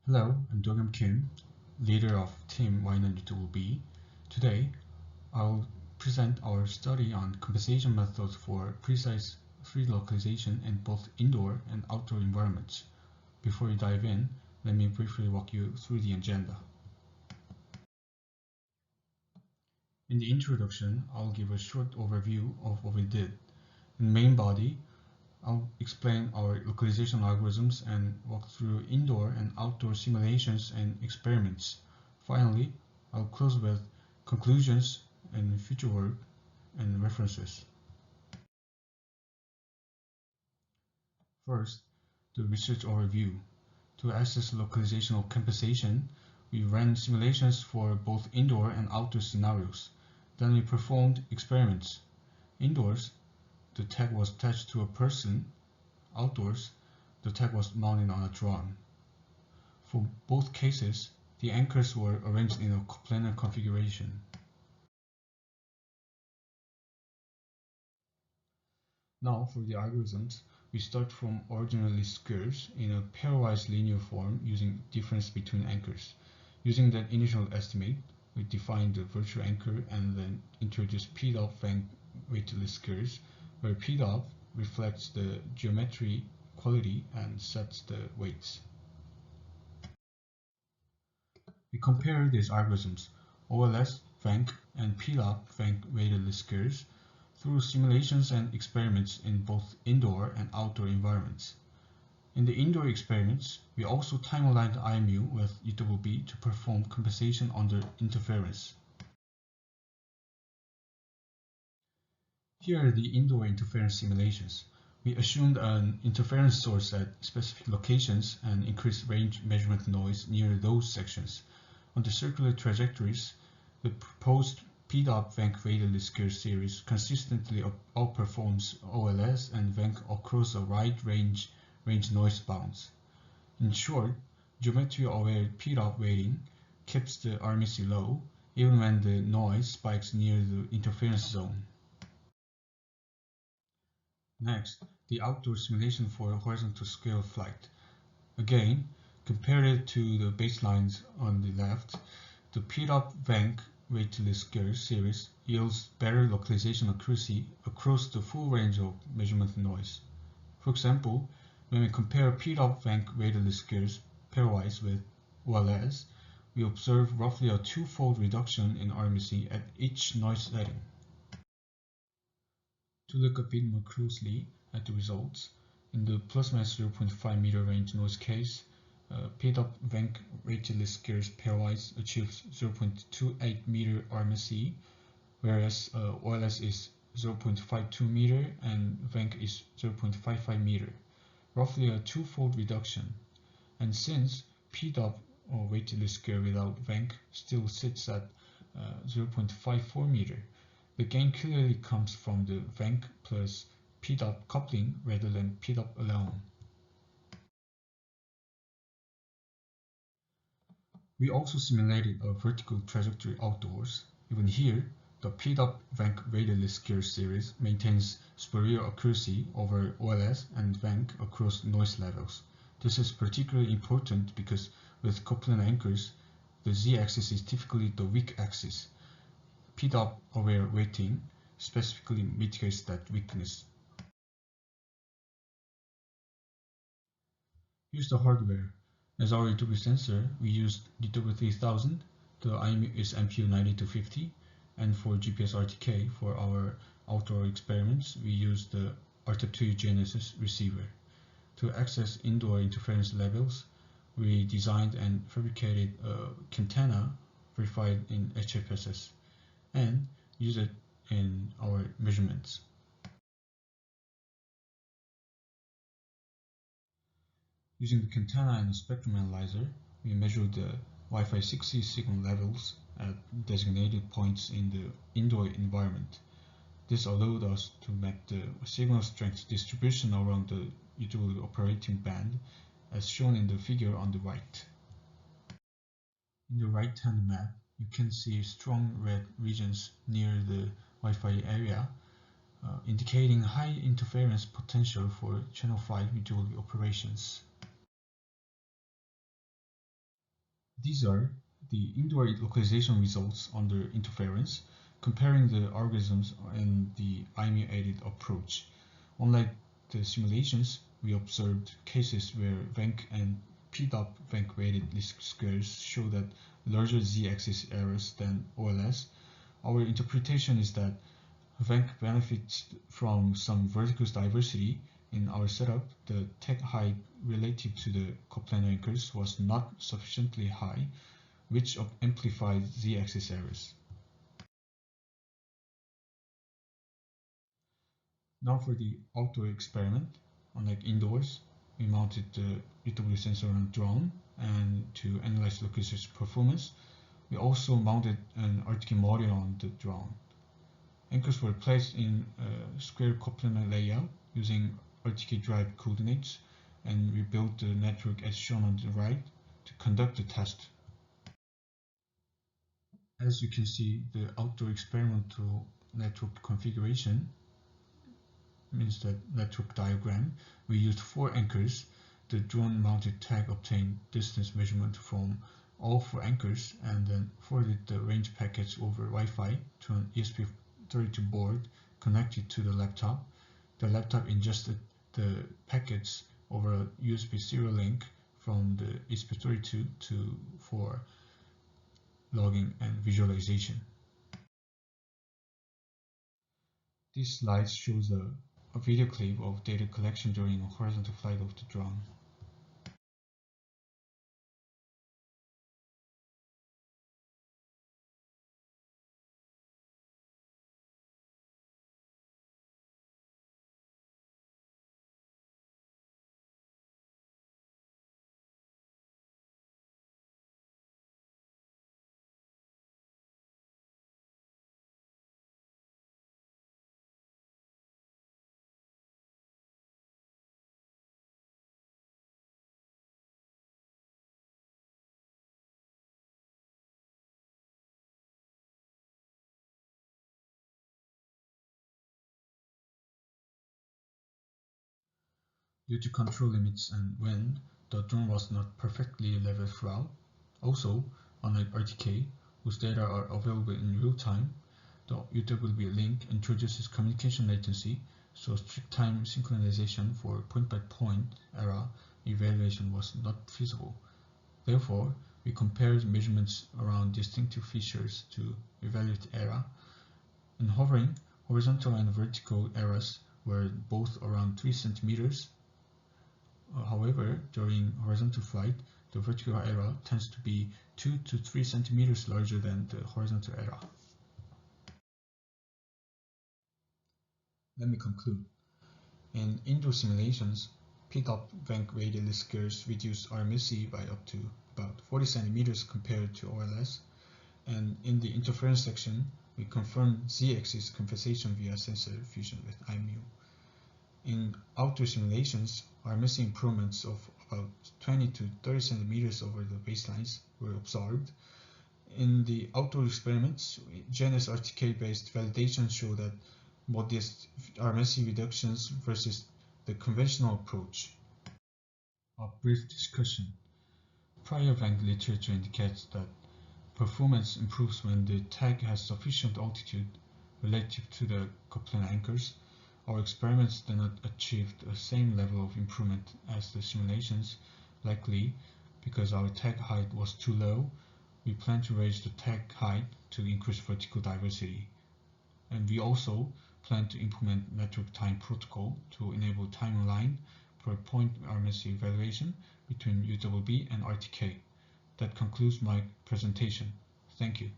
Hello, I'm Dogam Kim, leader of Team Y92B. Today, I'll present our study on compensation methods for precise free localization in both indoor and outdoor environments. Before we dive in, let me briefly walk you through the agenda. In the introduction, I'll give a short overview of what we did. In the main body, I'll explain our localization algorithms and walk through indoor and outdoor simulations and experiments. Finally, I'll close with conclusions and future work and references. First, the research overview. To assess localizational compensation, we ran simulations for both indoor and outdoor scenarios. Then we performed experiments. Indoors, the tag was attached to a person. Outdoors, the tag was mounted on a drum. For both cases, the anchors were arranged in a coplanar configuration. Now for the algorithms, we start from original least squares in a pairwise linear form using difference between anchors. Using that initial estimate, we define the virtual anchor and then introduce p-dot bank weighted least squares, where p-dot reflects the geometry quality and sets the weights. We compare these algorithms, OLS, Venk, and p-dot Venk weighted least squares, through simulations and experiments in both indoor and outdoor environments. In the indoor experiments, we also time-aligned IMU with UWB to perform compensation under interference. Here are the indoor interference simulations. We assumed an interference source at specific locations and increased range measurement noise near those sections. On the circular trajectories, the proposed p-dot Venk weighted least square series consistently outperforms OLS and Venk across a wide range noise bounds. In short, geometry-aware p-dot weighting keeps the RMSE low even when the noise spikes near the interference zone. Next, the outdoor simulation for horizontal scale flight. Again, compared to the baselines on the left, the p-dot Venk weighted least square series yields better localization accuracy across the full range of measurement noise. For example, when we compare p-dot Venk weighted least squares pairwise with OLS, we observe roughly a twofold reduction in RMSE at each noise setting. To look a bit more closely at the results, in the ±0.5 meter range noise case, p-dot Venk weighted least squares pairwise achieves 0.28 meter RMSE, whereas OLS is 0.52 meter and Venk is 0.55 meter, roughly a twofold reduction. And since p-dot weighted least square without Venk still sits at 0.54 meter, the gain clearly comes from the Venk plus p-dot coupling rather than p-dot alone. We also simulated a vertical trajectory outdoors. Even here, the p-dot Venk weighted least square series maintains superior accuracy over OLS and Venk across noise levels. This is particularly important because with coplanar anchors, the z-axis is typically the weak axis. p-dot aware weighting specifically mitigates that weakness. Here's the hardware. As our UW sensor, we used UW3000, the IMU is MPU9250, and for GPS RTK for our outdoor experiments, we used the RTAP2U GNSS receiver. To access indoor interference levels, we designed and fabricated a Quintana verified in HFSS and use it in our measurements. Using the Quintana and the spectrum analyzer, we measured the Wi-Fi 6E signal levels at designated points in the indoor environment. This allowed us to map the signal strength distribution around the UWB operating band as shown in the figure on the right. In the right-hand map, you can see strong red regions near the Wi-Fi area, indicating high interference potential for channel 5 UWB operations. These are the indoor localization results under interference, comparing the algorithms in the IMU-aided approach. Unlike the simulations, we observed cases where Venk and PDOP Venk-weighted least squares show that larger z-axis errors than OLS. Our interpretation is that Venk benefits from some vertical diversity. In our setup, the tag height relative to the coplanar anchors was not sufficiently high, which amplified z-axis errors. Now for the outdoor experiment. Unlike indoors, we mounted the UW sensor on a drone, and to analyze localization performance, we also mounted an RTK module on the drone. Anchors were placed in a square coplanar layout using RTK drive coordinates, and we built the network as shown on the right to conduct the test. As you can see, the outdoor experimental network configuration means that network diagram. We used 4 anchors. The drone mounted tag obtained distance measurement from all 4 anchors and then forwarded the range packets over Wi-Fi to an ESP32 board connected to the laptop. The laptop ingested the packets over a USB serial link from the ESP32 for logging and visualization. This slide shows a video clip of data collection during a horizontal flight of the drone. Due to control limits and wind, the drone was not perfectly level throughout. Also, unlike RTK, whose data are available in real time, the UWB link introduces communication latency, so strict time synchronization for point-by-point error evaluation was not feasible. Therefore, we compared measurements around distinctive features to evaluate error. In hovering, horizontal and vertical errors were both around 3 centimeters. However, during horizontal flight, the vertical error tends to be 2 to 3 centimeters larger than the horizontal error. Let me conclude. In indoor simulations, PDOP Venk-weighted least squares reduce RMSE by up to about 40 centimeters compared to OLS, and in the interference section, we confirmed z-axis compensation via sensor fusion with IMU. In outdoor simulations, RMSE improvements of about 20 to 30 centimeters over the baselines were observed. In the outdoor experiments, GNS RTK-based validations show that modest RMSE reductions versus the conventional approach. A brief discussion. Prior Venk literature indicates that performance improves when the tag has sufficient altitude relative to the coplanar anchors. Our experiments did not achieve the same level of improvement as the simulations, likely because our tag height was too low. We plan to raise the tag height to increase vertical diversity. And we also plan to implement network time protocol to enable timeline per point RMSE evaluation between UWB and RTK. That concludes my presentation. Thank you.